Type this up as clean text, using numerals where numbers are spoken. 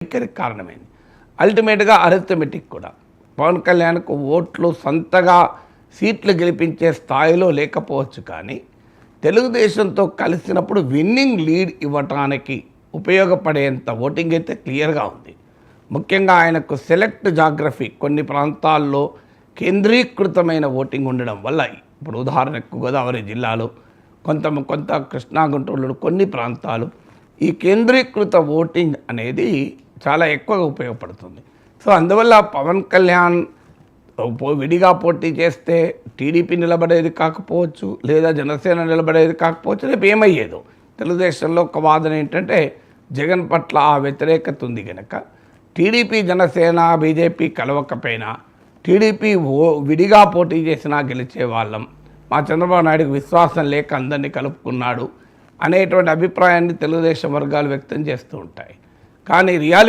వైఖరికి కారణమైంది. అల్టిమేట్గా అరిథమెటిక్ కూడా పవన్ కళ్యాణ్కు ఓట్లు సొంతగా సీట్లు గెలిపించే స్థాయిలో లేకపోవచ్చు, కానీ తెలుగుదేశంతో కలిసినప్పుడు విన్నింగ్ లీడ్ ఇవ్వటానికి ఉపయోగపడేంత ఓటింగ్ అయితే క్లియర్గా ఉంది. ముఖ్యంగా ఆయనకు సెలెక్ట్ జాగ్రఫీ కొన్ని ప్రాంతాల్లో కేంద్రీకృతమైన ఓటింగ్ ఉండడం వల్ల, ఇప్పుడు ఉదాహరణకు గోదావరి జిల్లాలో కొంత కృష్ణా గుంటూరులో కొన్ని ప్రాంతాలు ఈ కేంద్రీకృత ఓటింగ్ అనేది చాలా ఎక్కువగా ఉపయోగపడుతుంది. సో అందువల్ల పవన్ కళ్యాణ్ విడిగా పోటీ చేస్తే టీడీపీ నిలబడేది కాకపోవచ్చు, లేదా జనసేన నిలబడేది కాకపోవచ్చు. రేపు ఏమయ్యేదో తెలుగుదేశంలో ఒక వాదన ఏంటంటే జగన్ పట్ల ఆ వ్యతిరేకత ఉంది కనుక టీడీపీ జనసేన బీజేపీ కలవకపోయినా టీడీపీ విడిగా పోటీ చేసినా గెలిచే వాళ్ళం, మా చంద్రబాబు నాయుడుకి విశ్వాసం లేక అందరినీ కలుపుకున్నాడు అనేటువంటి అభిప్రాయాన్ని తెలుగుదేశం వర్గాలు వ్యక్తం చేస్తూ ఉంటాయి. కానీ